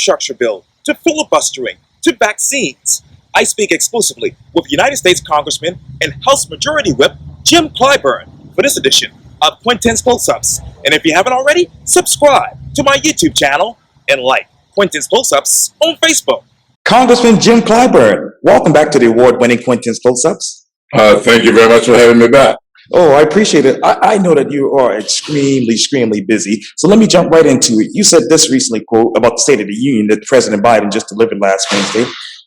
infrastructure bill to filibustering to vaccines. I speak exclusively with United States Congressman and House Majority Whip Jim Clyburn for this edition of Quintin's Close-Ups. And if you haven't already, subscribe to my YouTube channel and like Quintin's Close-Ups on Facebook. Congressman Jim Clyburn, welcome back to the award-winning Quintin's Close-Ups. Thank you very much for having me back. Oh, I appreciate it. I know that you are extremely busy. So let me jump right into it. You said this recently, quote, about the State of the Union that President Biden just delivered last Wednesday.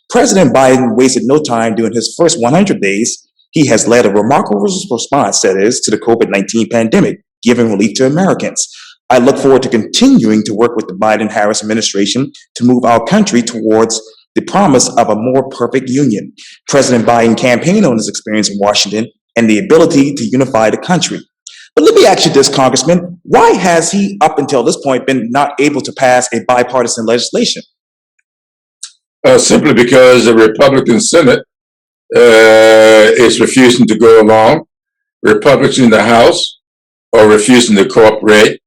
President Biden wasted no time during his first 100 days. He has led a remarkable response, that is, to the COVID-19 pandemic, giving relief to Americans. I look forward to continuing to work with the Biden-Harris administration to move our country towards the promise of a more perfect union. President Biden campaigned on his experience in Washington and the ability to unify the country. But let me ask you this, Congressman, why has he, up until this point, been not able to pass a bipartisan legislation? Simply because the Republican Senate is refusing to go along. Republicans in the House are refusing to cooperate.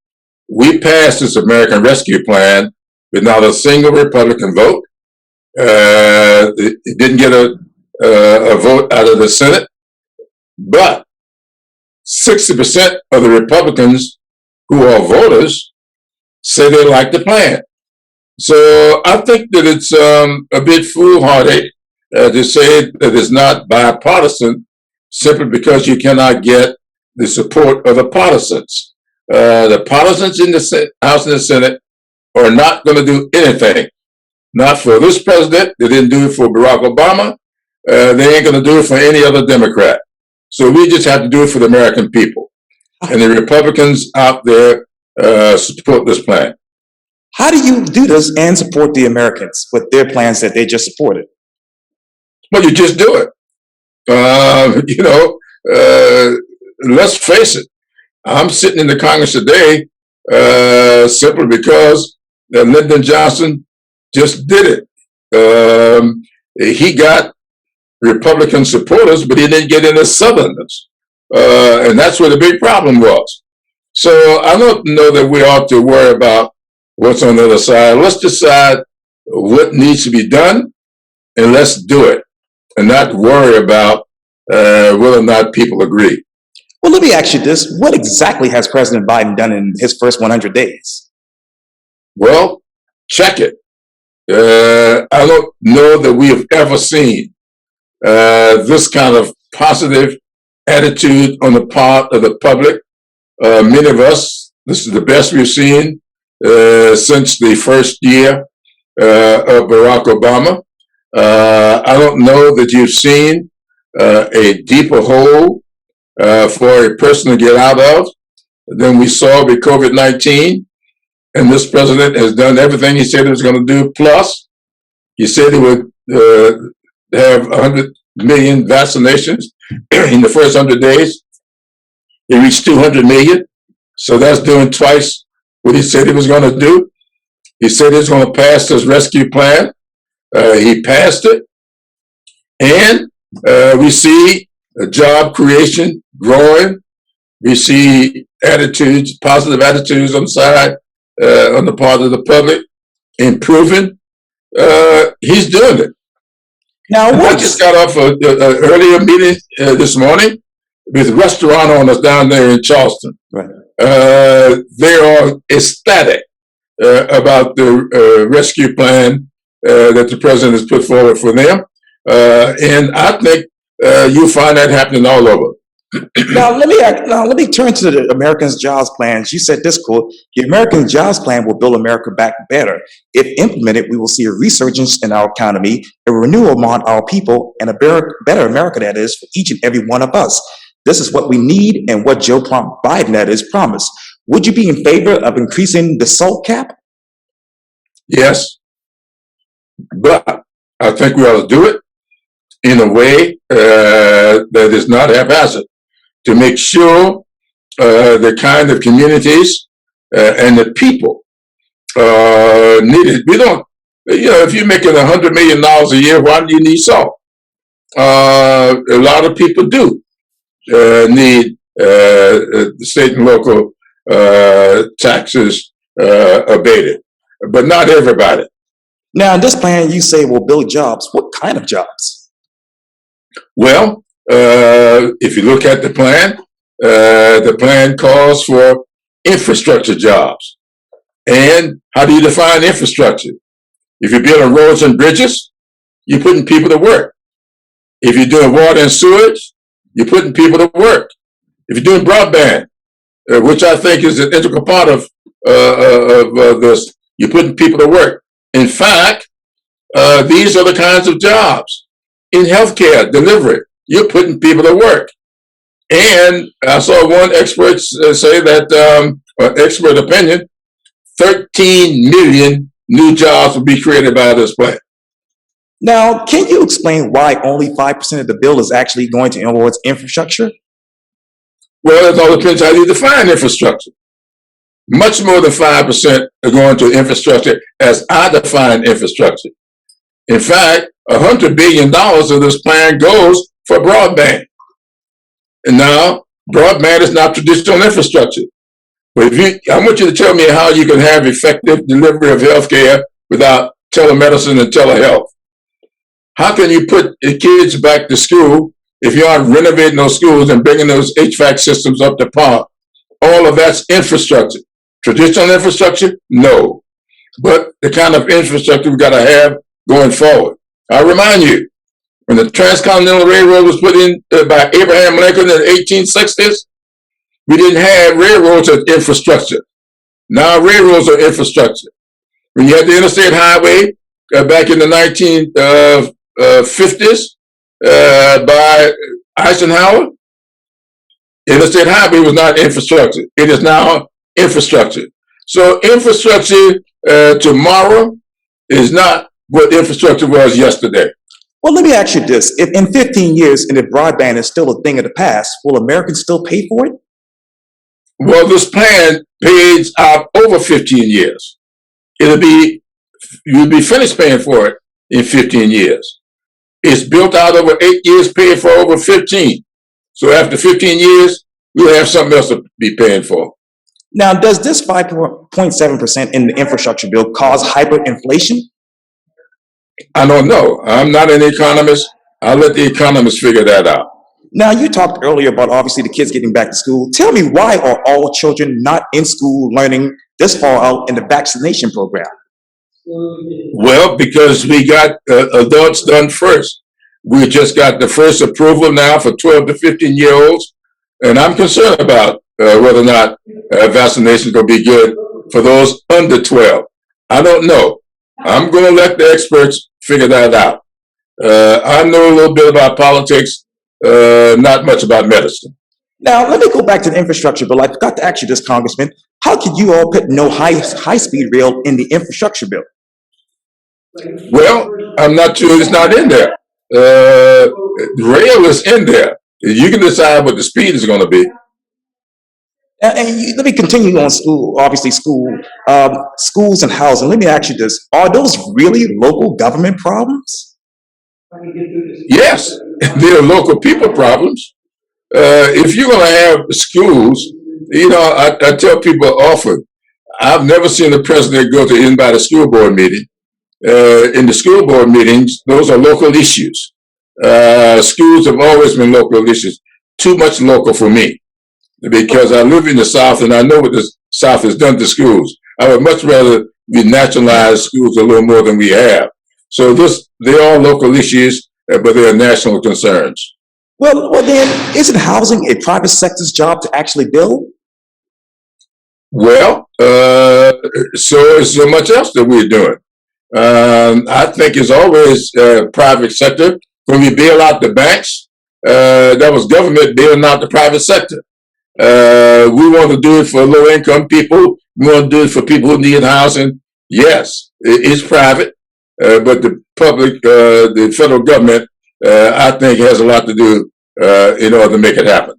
We passed this American Rescue Plan with not a single Republican vote. It didn't get a vote out of the Senate, but 60% of the Republicans who are voters say they like the plan. So I think that it's a bit foolhardy to say that it's not bipartisan simply because you cannot get the support of the partisans. The partisans in the House and the Senate are not going to do anything. Not for this president. They didn't do it for Barack Obama. They ain't going to do it for any other Democrat. So we just have to do it for the American people. And the Republicans out there support this plan. How do you do this and support the Americans with their plans that they just supported? Well, you just do it. Let's face it. I'm sitting in the Congress today simply because Lyndon Johnson just did it. He got Republican supporters, but he didn't get any Southerners. And that's where the big problem was. So I don't know that we ought to worry about what's on the other side. Let's decide what needs to be done, and let's do it, and not worry about whether or not people agree. Well, let me ask you this. What exactly has President Biden done in his first 100 days? Well, check it. I don't know that we have ever seen this kind of positive attitude on the part of the public. Many of us, this is the best we've seen since the first year of Barack Obama. I don't know that you've seen a deeper hole for a person to get out of than we saw with COVID-19. And this president has done everything he said he was going to do. Plus, he said he would have 100 million vaccinations in the first 100 days. He reached 200 million. So that's doing twice what he said he was going to do. He said he was going to pass this rescue plan. He passed it. And we see job creation growing. We see attitudes, positive attitudes on the side, on the part of the public, improving. He's doing it. Now, I just got off an earlier meeting this morning with restaurant owners down there in Charleston. Right. They are ecstatic about the rescue plan that the president has put forward for them. And I think you'll find that happening all over. Now let me turn to the Americans' Jobs Plans. You said this, quote, the American Jobs Plan will build America back better. If implemented, we will see a resurgence in our economy, a renewal among our people, and a better America, that is, for each and every one of us. This is what we need and what Joe Biden, that is, promised. Would you be in favor of increasing the SALT cap? Yes, but I think we ought to do it in a way that is not haphazard, to make sure the kind of communities and the people needed. We don't, if you're making $100 million a year, why do you need salt? A lot of people do need state and local taxes abated, but not everybody. Now, in this plan, you say will build jobs. What kind of jobs? Well, if you look at the plan calls for infrastructure jobs. And how do you define infrastructure? If you're building roads and bridges, you're putting people to work. If you're doing water and sewage, you're putting people to work. If you're doing broadband, which I think is an integral part of this, you're putting people to work. In fact, these are the kinds of jobs. In healthcare delivery, you're putting people to work. And I saw one expert say that, expert opinion, 13 million new jobs will be created by this plan. Now, can you explain why only 5% of the bill is actually going towards infrastructure? Well, it all depends how you define infrastructure. Much more than 5% are going to infrastructure as I define infrastructure. In fact, $100 billion of this plan goes for broadband. And now, broadband is not traditional infrastructure. But I want you to tell me how you can have effective delivery of healthcare without telemedicine and telehealth. How can you put the kids back to school if you aren't renovating those schools and bringing those HVAC systems up to par? All of that's infrastructure. Traditional infrastructure? No. But the kind of infrastructure we've got to have going forward. I remind you, when the Transcontinental Railroad was put in by Abraham Lincoln in the 1860s, we didn't have railroads as infrastructure. Now railroads are infrastructure. When you had the interstate highway back in the 1950s by Eisenhower, interstate highway was not infrastructure. It is now infrastructure. So infrastructure tomorrow is not what infrastructure was yesterday. Well, let me ask you this. If in 15 years and if broadband is still a thing of the past, will Americans still pay for it? Well, this plan pays out over 15 years. You'll be finished paying for it in 15 years. It's built out over 8 years, paid for over 15. So after 15 years, we'll have something else to be paying for. Now, does this 5.7% in the infrastructure bill cause hyperinflation? I don't know. I'm not an economist. I'll let the economists figure that out. Now, you talked earlier about obviously the kids getting back to school. Tell me, why are all children not in school learning this far out in the vaccination program? Well, because we got adults done first. We just got the first approval now for 12 to 15-year-olds. And I'm concerned about whether or not vaccination is going to be good for those under 12. I don't know. I'm going to let the experts figure that out. I know a little bit about politics, not much about medicine. Now, let me go back to the infrastructure bill. I forgot to ask you this, Congressman. How could you all put no high-speed rail in the infrastructure bill? Well, I'm not sure it's not in there. Rail is in there. You can decide what the speed is going to be. Let me continue on school, obviously schools and housing. Let me ask you this. Are those really local government problems? Yes, they're local people problems. If you're going to have schools, I tell people often, I've never seen the president go to anybody's school board meeting. In the school board meetings, those are local issues. Schools have always been local issues. Too much local for me, because I live in the South and I know what the South has done to schools. I would much rather we nationalize schools a little more than we have. So they're all local issues, but they are national concerns. Well, then, isn't housing a private sector's job to actually build? Well, so is so much else that we're doing. I think it's always private sector. When we bail out the banks, that was government bailing out the private sector. We want to do it for low-income people. We want to do it for people who need housing. Yes, it's private, but the public, the federal government, I think has a lot to do in order to make it happen.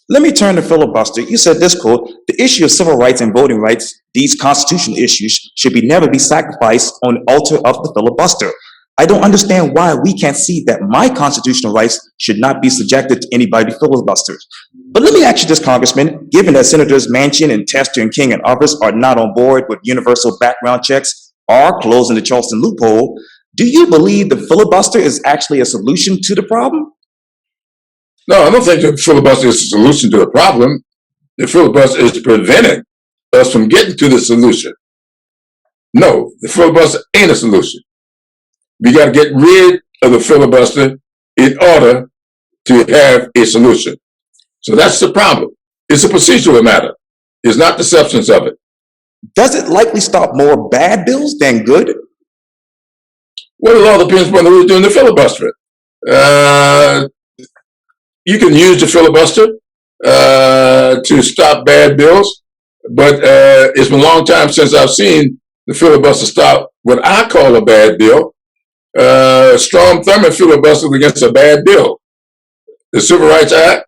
Let me turn to filibuster. You said this, quote, the issue of civil rights and voting rights, these constitutional issues, should never be sacrificed on the altar of the filibuster. I don't understand why we can't see that my constitutional rights should not be subjected to anybody filibusters. But let me ask you this, Congressman, given that Senators Manchin and Tester and King and others are not on board with universal background checks, or closing the Charleston loophole, do you believe the filibuster is actually a solution to the problem? No, I don't think the filibuster is a solution to the problem. The filibuster is preventing us from getting to the solution. No, the filibuster ain't a solution. We got to get rid of the filibuster in order to have a solution. So that's the problem. It's a procedural matter. It's not the substance of it. Does it likely stop more bad bills than good? Well, it all depends on who's doing the filibustering. You can use the filibuster to stop bad bills, but it's been a long time since I've seen the filibuster stop what I call a bad bill. Strom Thurmond filibustered against a bad bill. The Civil Rights Act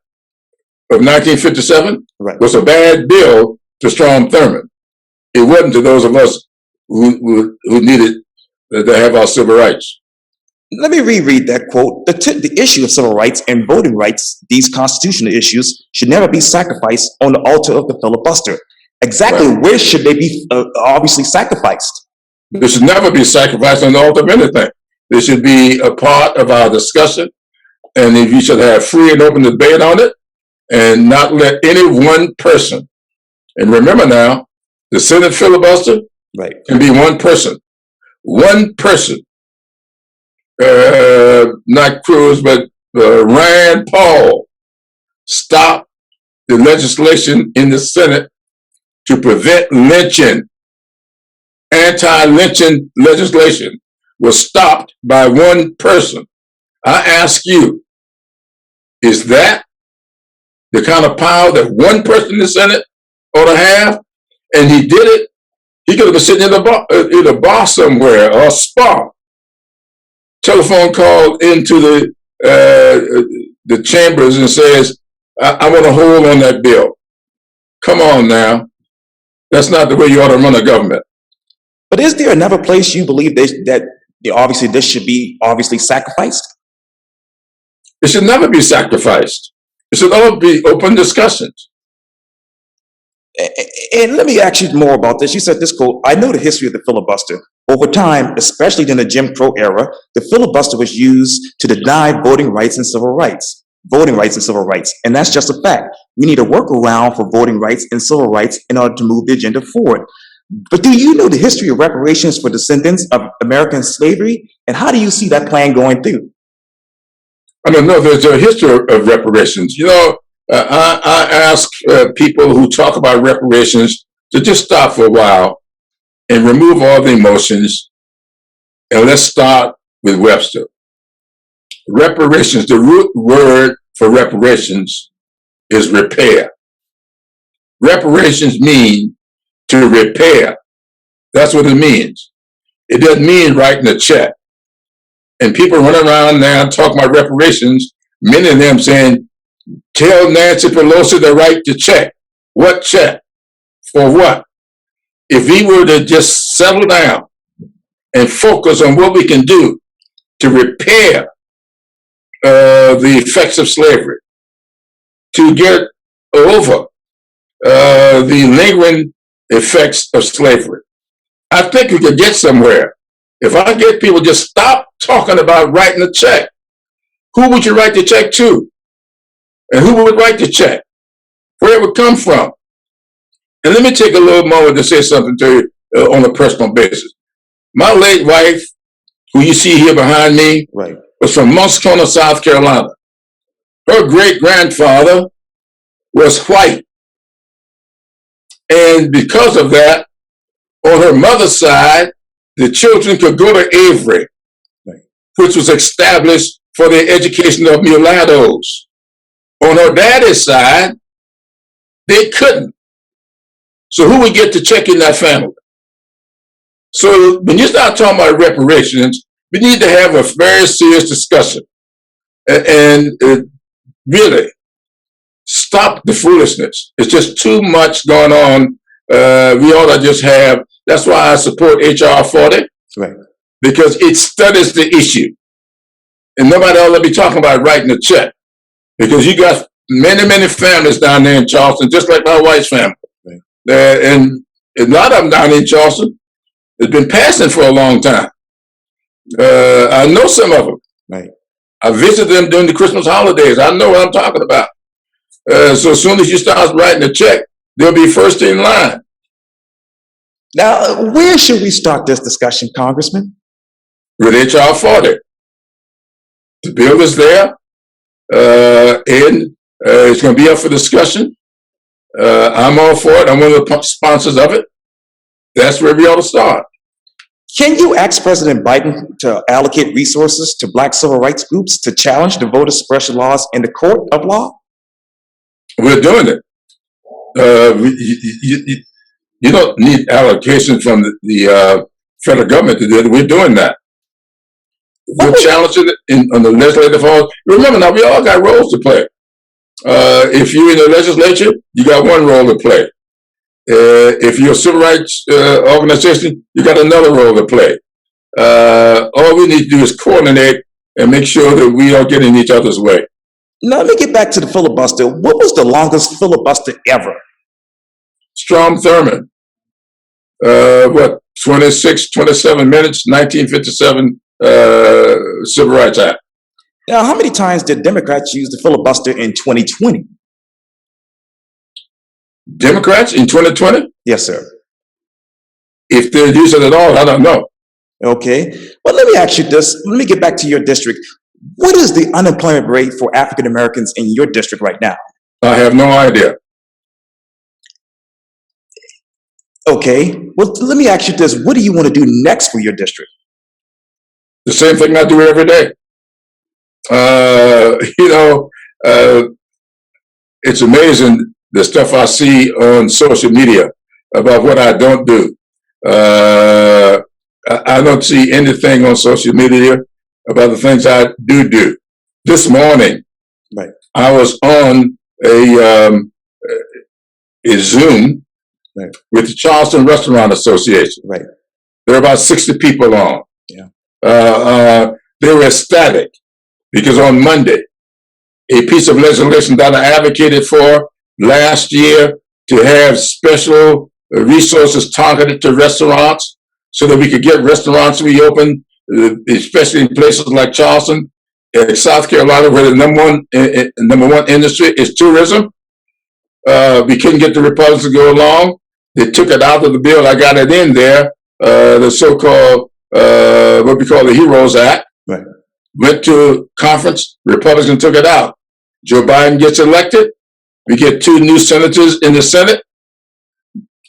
of 1957 was a bad bill to Strom Thurmond. It wasn't to those of us who needed to have our civil rights. Let me reread that quote. The issue of civil rights and voting rights, these constitutional issues, should never be sacrificed on the altar of the filibuster. Exactly where should they be obviously sacrificed? They should never be sacrificed on the altar of anything. They should be a part of our discussion, and if you should have free and open debate on it, and not let any one person, and remember now, the Senate filibuster can be one person. One person, not Cruz, but Rand Paul, stopped the legislation in the Senate to prevent lynching. Anti-lynching legislation was stopped by one person. I ask you, is that the kind of power that one person in the Senate ought to have? And he did it. He could have been sitting in a bar somewhere or a spa. Telephone called into the chambers and says, I want to hold on that bill. Come on now. That's not the way you ought to run a government. But is there another place you believe that obviously this should be obviously sacrificed? It should never be sacrificed. It should all be open discussions. And let me ask you more about this. You said this quote, I know the history of the filibuster. Over time, especially during the Jim Crow era, the filibuster was used to deny voting rights and civil rights. And that's just a fact. We need a workaround for voting rights and civil rights in order to move the agenda forward. But do you know the history of reparations for descendants of American slavery? And how do you see that plan going through? I don't know. There's a history of reparations. You know, I ask people who talk about reparations to just stop for a while and remove all the emotions, and let's start with Webster. Reparations, the root word for reparations is repair. Reparations mean to repair. That's what it means. It doesn't mean writing a check. And people run around now talking about reparations, many of them saying, tell Nancy Pelosi to write the check. What check? For what? If we were to just settle down and focus on what we can do to repair the effects of slavery, to get over the lingering effects of slavery, I think we could get somewhere. If I get people just stop talking about writing a check, who would you write the check to? And who would write the check? Where it would come from? And let me take a little moment to say something to you on a personal basis. My late wife, who you see here behind me, was from Muscona, South Carolina. Her great-grandfather was white. And because of that, on her mother's side, the children could go to Avery, which was established for the education of mulattoes. On her daddy's side, they couldn't. So who would get to check in that family? So when you start talking about reparations, we need to have a very serious discussion and really stop the foolishness. It's just too much going on. We ought to just have, that's why I support HR 40, because it studies the issue. And nobody ought to be talking about writing a check, because you got many, many families down there in Charleston, just like my wife's family. And a lot of them down in Charleston It's been passing for a long time. I know some of them. Right. I visited them during the Christmas holidays. I know what I'm talking about. So as soon as you start writing a check, they'll be first in line. Now, where should we start this discussion, Congressman? With HR 40. The bill is there, and it's going to be up for discussion. I'm all for it. I'm one of the sponsors of it. That's where we ought to start. Can you ask President Biden to allocate resources to Black civil rights groups to challenge the voter suppression laws in the court of law? We're doing it. You don't need allocation from the federal government to do it. We're doing that. We're challenging it on the legislative hall. Remember now, we all got roles to play. If you're in the legislature, you got one role to play. If you're a civil rights organization, you got another role to play. All we need to do is coordinate and make sure that we are getting in each other's way. Now, let me get back to the filibuster. What was the longest filibuster ever? Strom Thurmond. 26, 27 minutes, 1957 Civil Rights Act. Now, how many times did Democrats use the filibuster in 2020? Democrats in 2020? Yes, sir. If they use it at all, I don't know. Okay. Well, let me ask you this. Let me get back to your district. What is the unemployment rate for African Americans in your district right now? I have no idea. Okay. Well, let me ask you this. What do you want to do next for your district? The same thing I do every day. It's amazing the stuff I see on social media about what I don't do. I don't see anything on social media about the things I do. This morning, right, I was on a Zoom, right, with the Charleston Restaurant Association. Right. There were about 60 people on. Yeah. They were ecstatic because on Monday, a piece of legislation that I advocated for last year to have special resources targeted to restaurants so that we could get restaurants reopened, especially in places like Charleston, South Carolina, where the number one industry is tourism. We couldn't get the Republicans to go along. They took it out of the bill. I got it in there, the so-called, what we call the HEROES Act. Right. Went to conference, Republicans took it out. Joe Biden gets elected. We get 2 new senators in the Senate.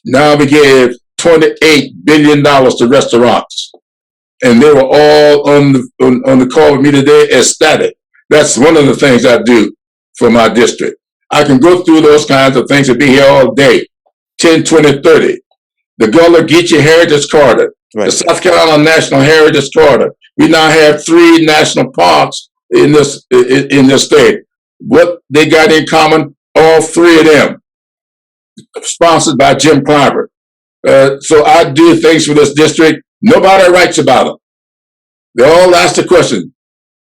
Now we gave $28 billion to restaurants. And they were all on the call with me today, ecstatic. That's one of the things I do for my district. I can go through those kinds of things and be here all day. 10, 20, 30. The Gullah Geechee Heritage Corridor, right, the South Carolina National Heritage Corridor. We now have 3 national parks in this state. What they got in common, all 3 of them, sponsored by Jim Clyburn. So I do things for this district. Nobody writes about them. They all ask the question,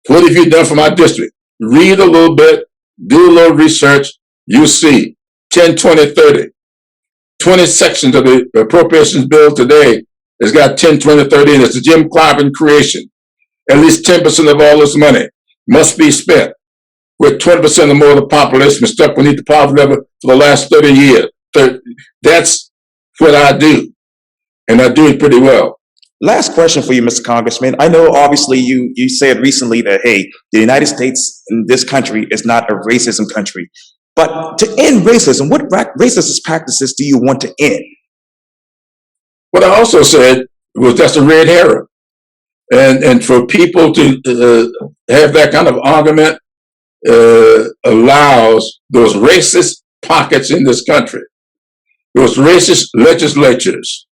what have you done for my district? Read a little bit, do a little research, you see 10, 20, 30. 20 sections of the appropriations bill today has got 10, 20, 30 in it. It's a Jim Clyburn creation. At least 10% of all this money must be spent, with 20% or more of the population been stuck beneath the poverty level for the last 30 years. That's what I do, and I do it pretty well. Last question for you, Mr. Congressman. I know obviously you said recently that, hey, the United States in this country is not a racism country. But to end racism, what racist practices do you want to end? What I also said was that's a red herring. And for people to have that kind of argument allows those racist pockets in this country, those racist legislatures.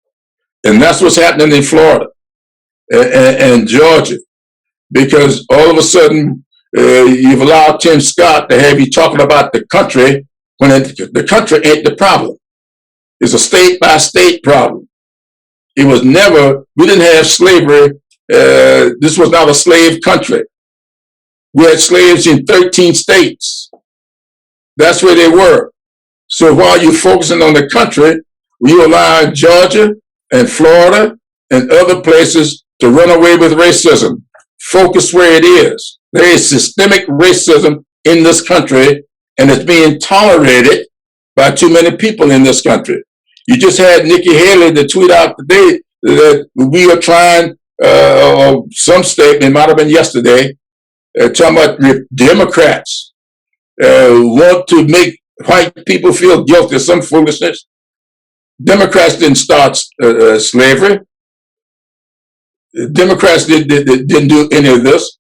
And that's what's happening in Florida and Georgia, because all of a sudden you've allowed Tim Scott to have you talking about the country when the country ain't the problem. It's a state by state problem. It was never, we didn't have slavery. This was not a slave country. We had slaves in 13 states. That's where they were. So while you're focusing on the country, you allow Georgia and Florida and other places to run away with racism. Focus where it is. There is systemic racism in this country, and it's being tolerated by too many people in this country. You just had Nikki Haley to tweet out today that we are trying, or some statement, might have been yesterday, talking about Democrats want to make white people feel guilty, some foolishness. Democrats didn't start slavery. Democrats didn't do any of this.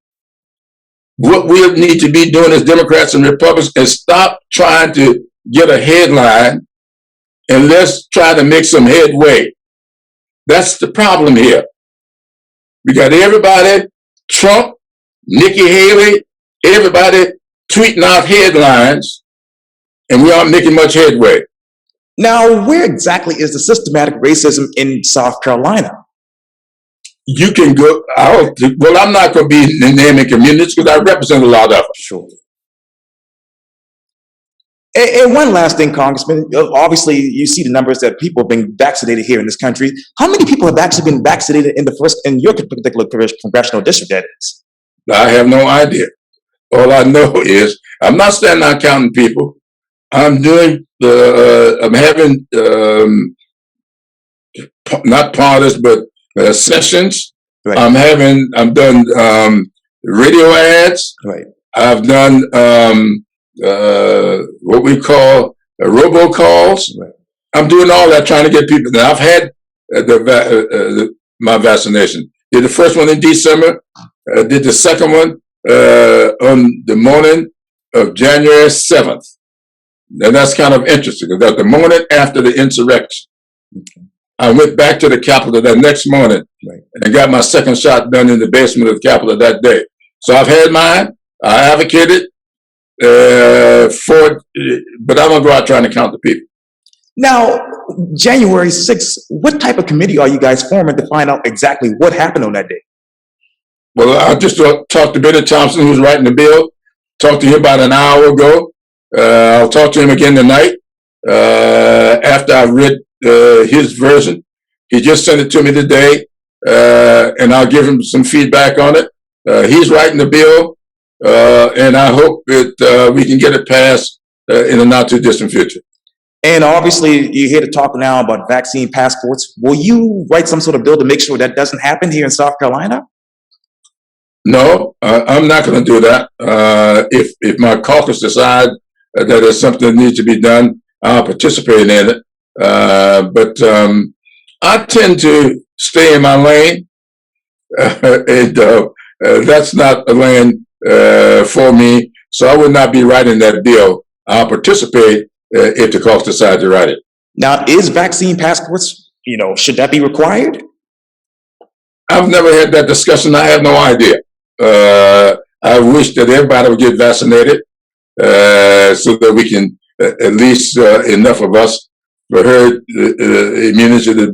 What we need to be doing as Democrats and Republicans is stop trying to get a headline and let's try to make some headway. That's the problem here. We got everybody, Trump, Nikki Haley, everybody tweeting out headlines, and we aren't making much headway. Now, where exactly is the systematic racism in South Carolina? You can go, well, I'm not going to be naming communities because I represent a lot of them. Sure. And one last thing, Congressman, obviously you see the numbers that people have been vaccinated here in this country. How many people have actually been vaccinated in your particular congressional district, that is? I have no idea. All I know is I'm not standing out counting people. I'm doing I'm having not parties, but sessions. Right. I've done radio ads. Right. I've done what we call robocalls. Right. I'm doing all that, trying to get people. Now I've had my vaccination. Did the first one in December. Did the second one on the morning of January 7th. And that's kind of interesting because the morning after the insurrection, okay, I went back to the Capitol that next morning, right, and got my second shot done in the basement of the Capitol that day. So I've had mine. I advocated for it, but I'm going to go out trying to count the people. Now, January 6th, what type of committee are you guys forming to find out exactly what happened on that day? Well, I just talked to Benny Thompson, who's writing the bill. Talked to him about an hour ago. I'll talk to him again tonight after I've read his version. He just sent it to me today, and I'll give him some feedback on it. He's writing the bill, and I hope that we can get it passed in the not too distant future. And obviously, you're here to talk now about vaccine passports. Will you write some sort of bill to make sure that doesn't happen here in South Carolina? No, I'm not going to do that. If my caucus decide that there's something that needs to be done, I'll participate in it. But I tend to stay in my lane, and that's not a lane for me. So I would not be writing that bill. I'll participate if the caucus decides to write it. Now, is vaccine passports, should that be required? I've never had that discussion. I have no idea. I wish that everybody would get vaccinated so that we can, at least enough of us for herd immunity to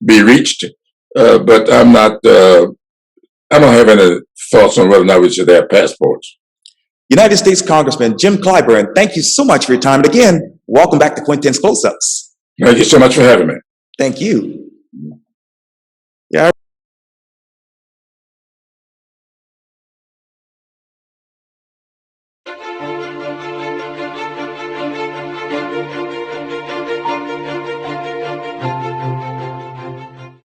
be reached. But I'm not, I don't have any thoughts on whether or not we should have passports. United States Congressman Jim Clyburn, thank you so much for your time. And again, welcome back to Quintin's Close-Ups. Thank you so much for having me. Thank you.